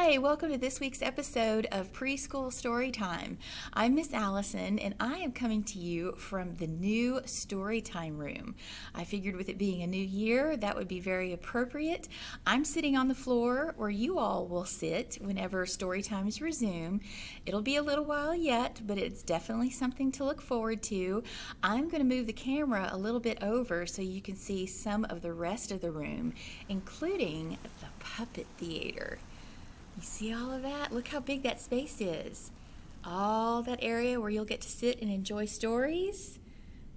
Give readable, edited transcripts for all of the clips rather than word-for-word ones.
Hi, welcome to this week's episode of Preschool Story Time. I'm Miss Alyson, and I am coming to you from the new Story Time room. I figured with it being a new year, that would be very appropriate. I'm sitting on the floor where you all will sit whenever story times resume. It'll be a little while yet, but it's definitely something to look forward to. I'm going to move the camera a little bit over so you can see some of the rest of the room, including the puppet theater. You see all of that? Look how big that space is. All that area where you'll get to sit and enjoy stories.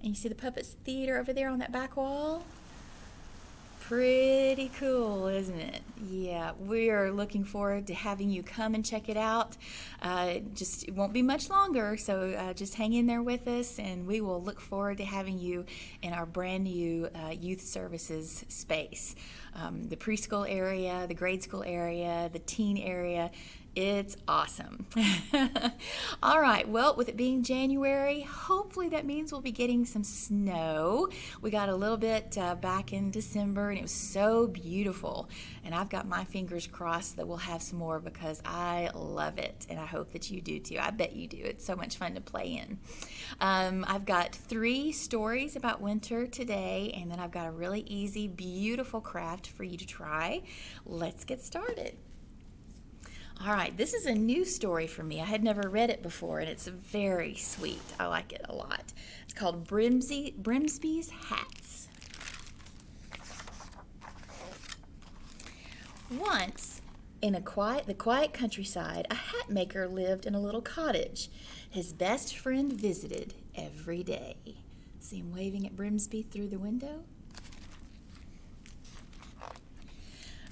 And you see the puppet theater over there on that back wall? Pretty cool, isn't it? Yeah, we are looking forward to having you come and check it out. It won't be much longer, so just hang in there with us, and we will look forward to having you in our brand new youth services space. The preschool area, the grade school area, the teen area. It's awesome. All right, well, with it being January, hopefully that means we'll be getting some snow. We got a little bit back in December, and it was so beautiful. And I've got my fingers crossed that we'll have some more because I love it, and I hope that you do too. I bet you do. It's so much fun to play in. I've got 3 stories about winter today, and then I've got a really easy, beautiful craft for you to try. Let's get started. All right, this is a new story for me. I had never read it before, and it's very sweet. I like it a lot. It's called Brimsby's Hats. Once, in the quiet countryside, a hat maker lived in a little cottage. His best friend visited every day. See him waving at Brimsby through the window?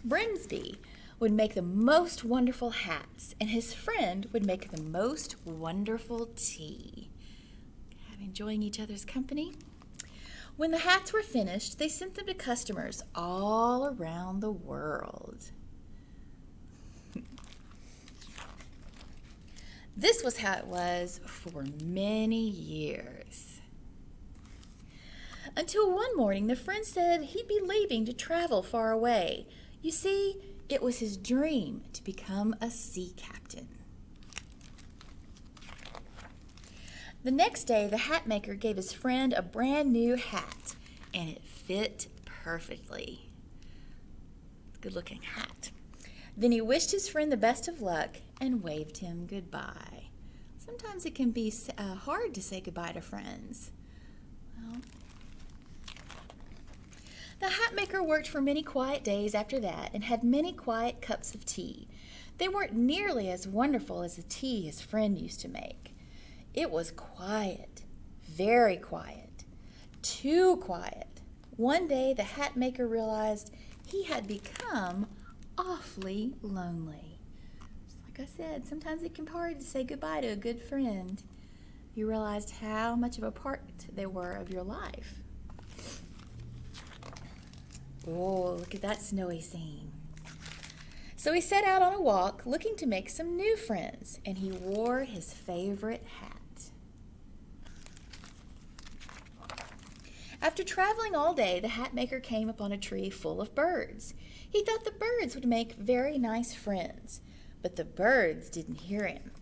Brimsby would make the most wonderful hats, and his friend would make the most wonderful tea. Enjoying each other's company? When the hats were finished, they sent them to customers all around the world. This was how it was for many years. Until one morning, the friend said he'd be leaving to travel far away. You see, it was his dream to become a sea captain. The next day, the hat maker gave his friend a brand new hat, and it fit perfectly. Good-looking hat. Then he wished his friend the best of luck and waved him goodbye. Sometimes it can be hard to say goodbye to friends. Well, the hat maker worked for many quiet days after that and had many quiet cups of tea. They weren't nearly as wonderful as the tea his friend used to make. It was quiet, very quiet, too quiet. One day the hat maker realized he had become awfully lonely. Just like I said, sometimes it can be hard to say goodbye to a good friend. You realized how much of a part they were of your life. Oh, look at that snowy scene. So he set out on a walk looking to make some new friends, and he wore his favorite hat. After traveling all day, the hat maker came upon a tree full of birds. He thought the birds would make very nice friends, but the birds didn't hear him.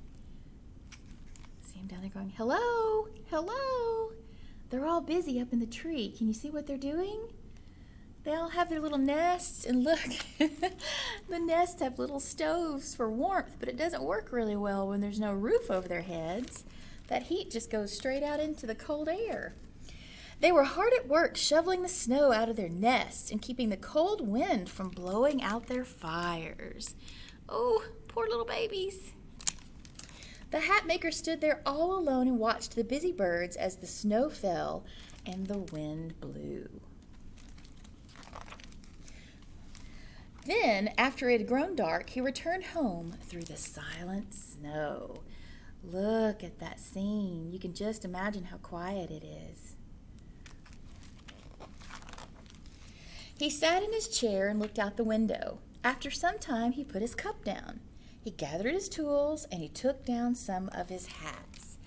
See him down there going, "Hello, hello." They're all busy up in the tree. Can you see what they're doing? They all have their little nests, and look, the nests have little stoves for warmth, but it doesn't work really well when there's no roof over their heads. That heat just goes straight out into the cold air. They were hard at work shoveling the snow out of their nests and keeping the cold wind from blowing out their fires. Oh, poor little babies. The hat maker stood there all alone and watched the busy birds as the snow fell and the wind blew. Then, after it had grown dark, he returned home through the silent snow. Look at that scene. You can just imagine how quiet it is. He sat in his chair and looked out the window. After some time, he put his cup down. He gathered his tools and he took down some of his hats.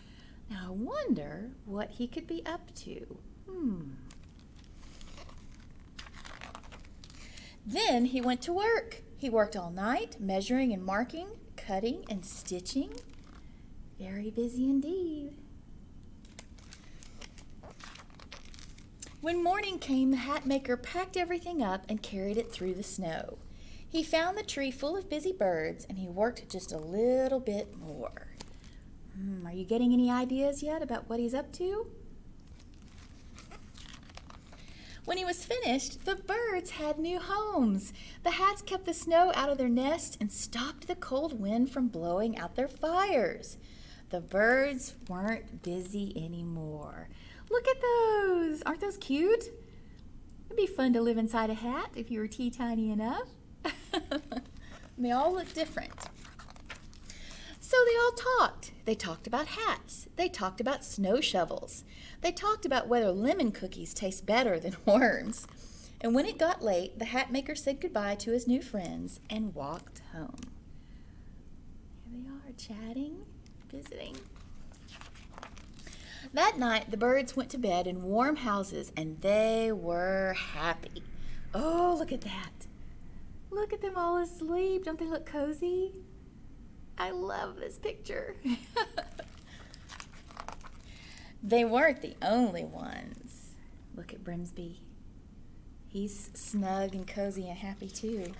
Now, I wonder what he could be up to. Then he went to work. He worked all night, measuring and marking, cutting and stitching. Very busy indeed. When morning came, the hat maker packed everything up and carried it through the snow. He found the tree full of busy birds, and he worked just a little bit more. Are you getting any ideas yet about what he's up to? When he was finished, the birds had new homes. The hats kept the snow out of their nests and stopped the cold wind from blowing out their fires. The birds weren't busy anymore. Look at those! Aren't those cute? It'd be fun to live inside a hat if you were teeny-tiny enough. They all look different. So they all talked. They talked about hats. They talked about snow shovels. They talked about whether lemon cookies taste better than worms. And when it got late, the hat maker said goodbye to his new friends and walked home. Here they are, chatting, visiting. That night, the birds went to bed in warm houses, and they were happy. Oh, look at that. Look at them all asleep. Don't they look cozy? I love this picture. They weren't the only ones. Look at Brimsby. He's snug and cozy and happy too.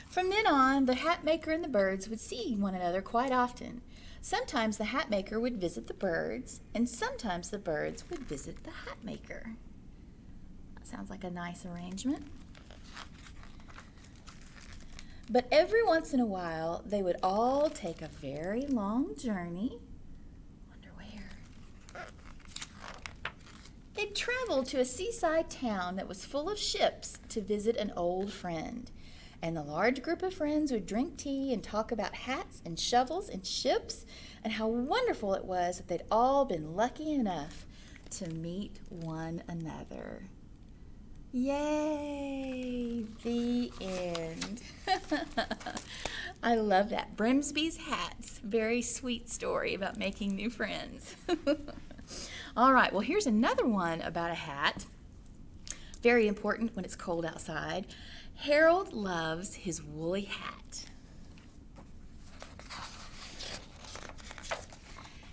From then on, the hat maker and the birds would see one another quite often. Sometimes the hat maker would visit the birds, and sometimes the birds would visit the hat maker. That sounds like a nice arrangement. But every once in a while, they would all take a very long journey. Wonder where. They'd travel to a seaside town that was full of ships to visit an old friend. And the large group of friends would drink tea and talk about hats and shovels and ships and how wonderful it was that they'd all been lucky enough to meet one another. Yay! The end. I love that. Brimsby's hats. Very sweet story about making new friends. All right, well, here's another one about a hat. Very important when it's cold outside. Harold loves his woolly hat.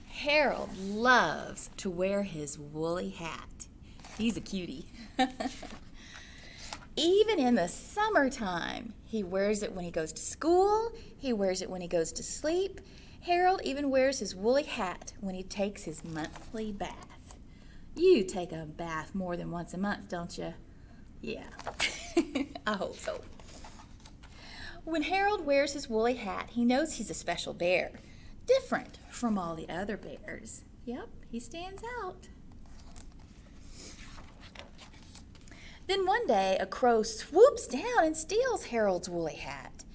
Harold loves to wear his woolly hat. He's a cutie. Even in the summertime, he wears it when he goes to school. He wears it when he goes to sleep. Harold even wears his woolly hat when he takes his monthly bath. You take a bath more than once a month, don't you? Yeah, I hope so. When Harold wears his woolly hat, he knows he's a special bear, different from all the other bears. Yep, he stands out. Then one day, a crow swoops down and steals Harold's woolly hat.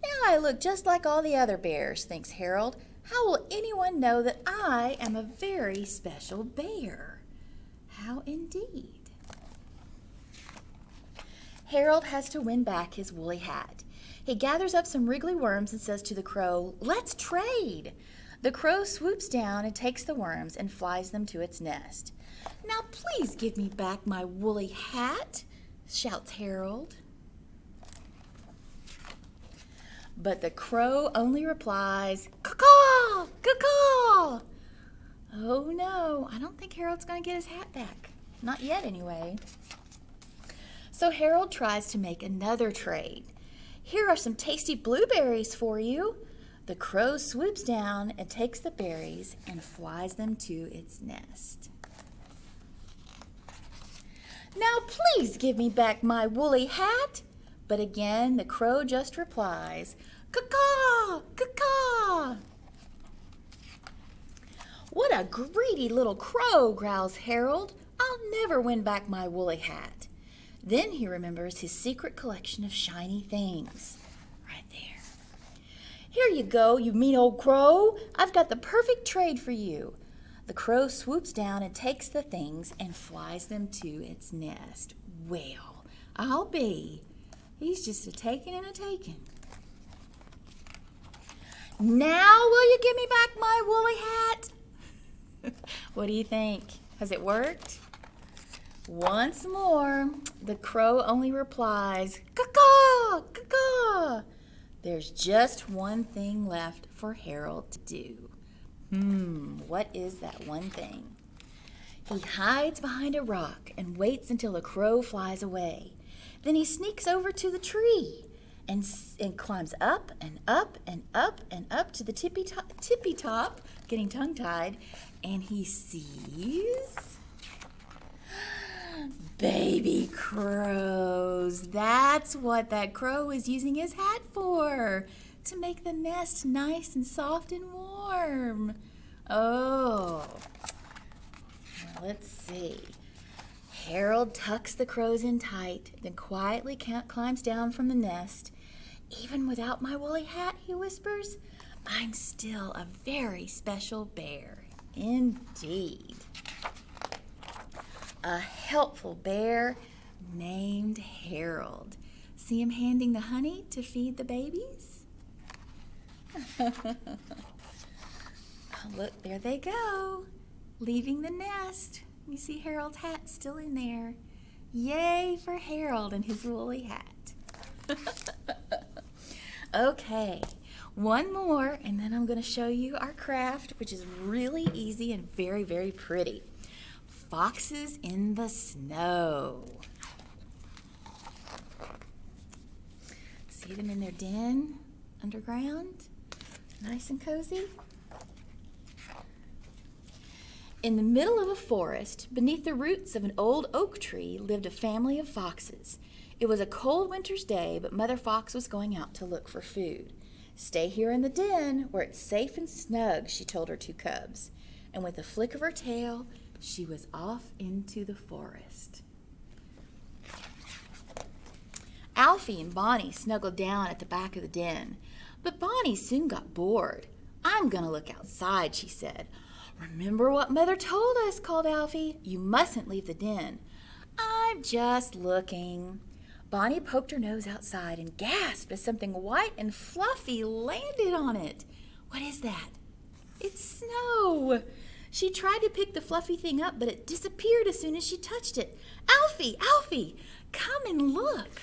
Now I look just like all the other bears, thinks Harold. How will anyone know that I am a very special bear? How indeed. Harold has to win back his woolly hat. He gathers up some wriggly worms and says to the crow, "Let's trade." The crow swoops down and takes the worms and flies them to its nest. "Now please give me back my woolly hat," shouts Harold. But the crow only replies, "Caw-caw, caw-caw." Oh no, I don't think Harold's going to get his hat back. Not yet anyway. So Harold tries to make another trade. "Here are some tasty blueberries for you." The crow swoops down and takes the berries and flies them to its nest. "Now please give me back my woolly hat." But again, the crow just replies, "Caw-caw, caw-caw." "What a greedy little crow," growls Harold. "I'll never win back my woolly hat." Then he remembers his secret collection of shiny things. Right there. "Here you go, you mean old crow. I've got the perfect trade for you." The crow swoops down and takes the things and flies them to its nest. Well, I'll be. He's just a taking and a taking. "Now will you give me back my woolly hat?" What do you think? Has it worked? Once more, the crow only replies, "Caw-caw, caw, caw. There's just one thing left for Harold to do. What is that one thing? He hides behind a rock and waits until the crow flies away. Then he sneaks over to the tree and climbs up and up and up and up to the tippy top, getting tongue-tied, and he sees baby crows. That's what that crow is using his hat for, to make the nest nice and soft and warm. Oh, well, let's see. Harold tucks the crows in tight, then quietly climbs down from the nest. Even without my woolly hat, he whispers, I'm still a very special bear. Indeed. A helpful bear named Harold. See him handing the honey to feed the babies? Oh, look, there they go, leaving the nest. You see Harold's hat still in there. Yay for Harold and his woolly hat. Okay, one more, and then I'm going to show you our craft, which is really easy and very, very pretty. Foxes in the snow. See them in their den underground, nice and cozy. In the middle of a forest, beneath the roots of an old oak tree, lived a family of foxes. It was a cold winter's day, but Mother Fox was going out to look for food. Stay here in the den, where it's safe and snug, she told her two cubs. And with a flick of her tail, she was off into the forest. Alfie and Bonnie snuggled down at the back of the den, but Bonnie soon got bored. I'm going to look outside, she said. Remember what Mother told us, called Alfie. You mustn't leave the den. I'm just looking. Bonnie poked her nose outside and gasped as something white and fluffy landed on it. What is that? It's snow. She tried to pick the fluffy thing up, but it disappeared as soon as she touched it. Alfie, Alfie, come and look.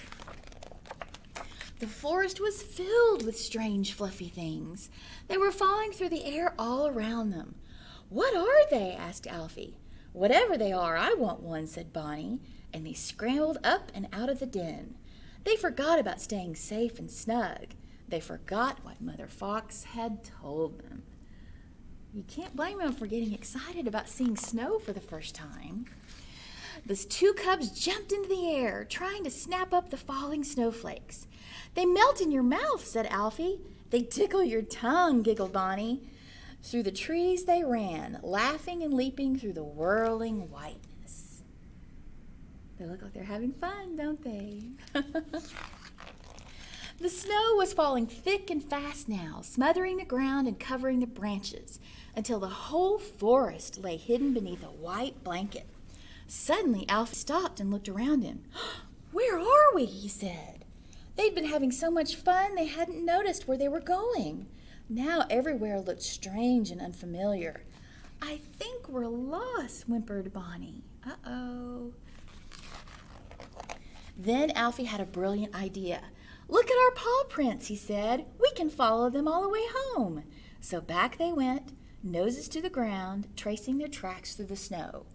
The forest was filled with strange fluffy things. They were falling through the air all around them. What are they? Asked Alfie. Whatever they are, I want one, said Bonnie, and they scrambled up and out of the den. They forgot about staying safe and snug. They forgot what Mother Fox had told them. You can't blame them for getting excited about seeing snow for the first time. The two cubs jumped into the air, trying to snap up the falling snowflakes. They melt in your mouth, said Alfie. They tickle your tongue, giggled Bonnie. Through the trees they ran, laughing and leaping through the whirling whiteness. They look like they're having fun, don't they? The snow was falling thick and fast now, smothering the ground and covering the branches, until the whole forest lay hidden beneath a white blanket. Suddenly, Alfie stopped and looked around him. Where are we? He said. They'd been having so much fun they hadn't noticed where they were going. Now everywhere looked strange and unfamiliar. I think we're lost, whimpered Bonnie. Uh-oh. Then Alfie had a brilliant idea. Look at our paw prints, he said. We can follow them all the way home. So back they went, noses to the ground, tracing their tracks through the snow.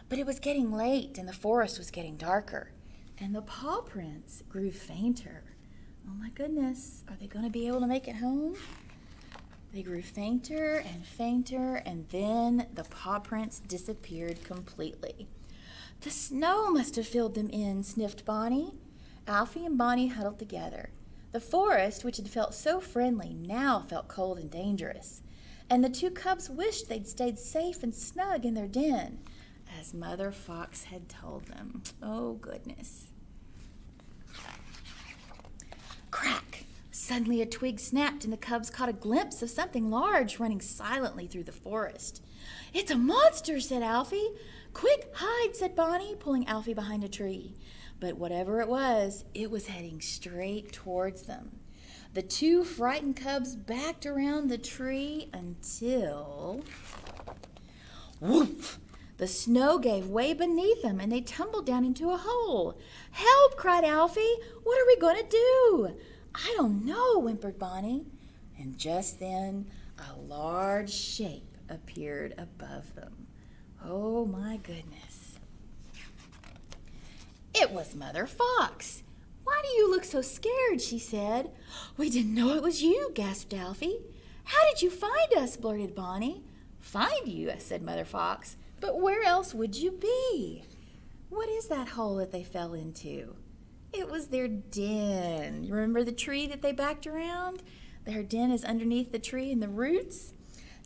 But it was getting late and the forest was getting darker, and the paw prints grew fainter. Oh my goodness, are they going to be able to make it home? They grew fainter and fainter, and then the paw prints disappeared completely. The snow must have filled them in, sniffed Bonnie. Alfie and Bonnie huddled together. The forest, which had felt so friendly, now felt cold and dangerous. And the two cubs wished they'd stayed safe and snug in their den, as Mother Fox had told them. Oh, goodness. Crack! Suddenly a twig snapped, and the cubs caught a glimpse of something large running silently through the forest. It's a monster, said Alfie. Quick, hide, said Bonnie, pulling Alfie behind a tree. But whatever it was heading straight towards them. The two frightened cubs backed around the tree until... Woof! The snow gave way beneath them, and they tumbled down into a hole. "Help!" cried Alfie. "What are we going to do?" "I don't know," whimpered Bonnie. And just then, a large shape appeared above them. Oh, my goodness. It was Mother Fox. "Why do you look so scared?" she said. "We didn't know it was you," gasped Alfie. "How did you find us?" blurted Bonnie. "Find you," said Mother Fox. "But where else would you be?" What is that hole that they fell into? It was their den. You remember the tree that they backed around? Their den is underneath the tree in the roots.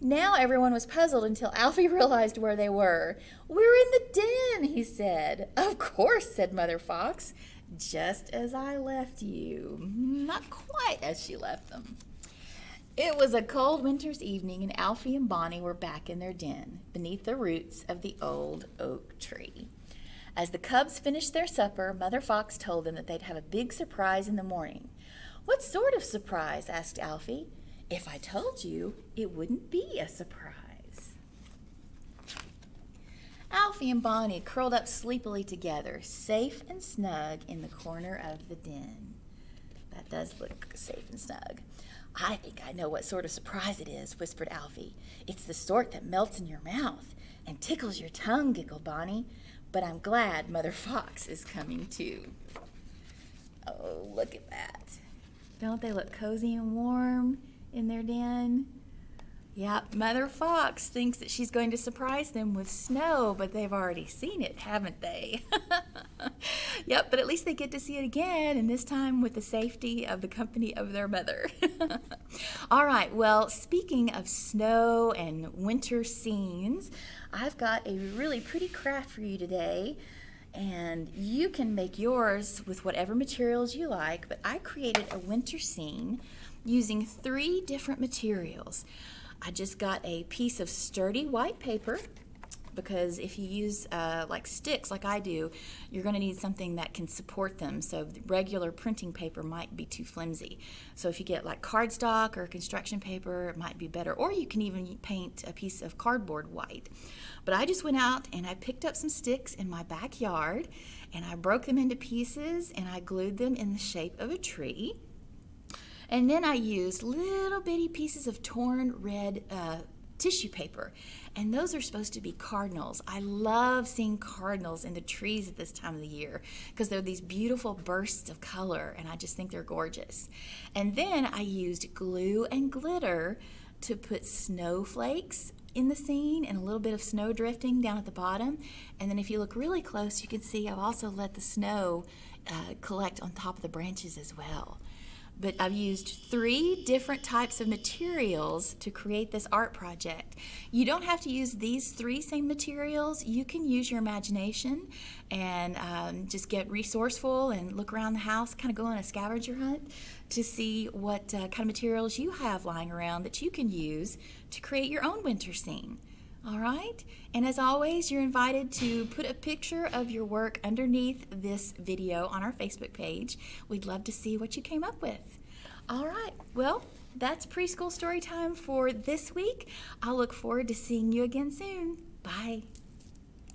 Now everyone was puzzled until Alfie realized where they were. "We're in the den," he said. "Of course," said Mother Fox, "just as I left you." Not quite as she left them. It was a cold winter's evening, and Alfie and Bonnie were back in their den, beneath the roots of the old oak tree. As the cubs finished their supper, Mother Fox told them that they'd have a big surprise in the morning. "What sort of surprise?" asked Alfie. "If I told you, it wouldn't be a surprise." Alfie and Bonnie curled up sleepily together, safe and snug in the corner of the den. That does look safe and snug. "I think I know what sort of surprise it is," whispered Alfie. "It's the sort that melts in your mouth and tickles your tongue," giggled Bonnie. "But I'm glad Mother Fox is coming too." Oh, look at that. Don't they look cozy and warm in their den? Yep, Mother Fox thinks that she's going to surprise them with snow, but they've already seen it, haven't they? Yep, but at least they get to see it again, and this time with the safety of the company of their mother. All right, well, speaking of snow and winter scenes, I've got a really pretty craft for you today, and you can make yours with whatever materials you like, but I created a winter scene using 3 different materials. I just got a piece of sturdy white paper, because if you use like sticks like I do, you're going to need something that can support them. So regular printing paper might be too flimsy. So if you get like cardstock or construction paper, it might be better. Or you can even paint a piece of cardboard white. But I just went out and I picked up some sticks in my backyard, and I broke them into pieces, and I glued them in the shape of a tree. And then I used little bitty pieces of torn red tissue paper, and those are supposed to be cardinals. I love seeing cardinals in the trees at this time of the year because they're these beautiful bursts of color, and I just think they're gorgeous. And then I used glue and glitter to put snowflakes in the scene and a little bit of snow drifting down at the bottom. And then if you look really close, you can see I've also let the snow collect on top of the branches as well. But I've used 3 different types of materials to create this art project. You don't have to use these 3 same materials. You can use your imagination and just get resourceful and look around the house, kind of go on a scavenger hunt to see what kind of materials you have lying around that you can use to create your own winter scene. All right? And as always, you're invited to put a picture of your work underneath this video on our Facebook page. We'd love to see what you came up with. All right. Well, that's Preschool Story Time for this week. I'll look forward to seeing you again soon. Bye.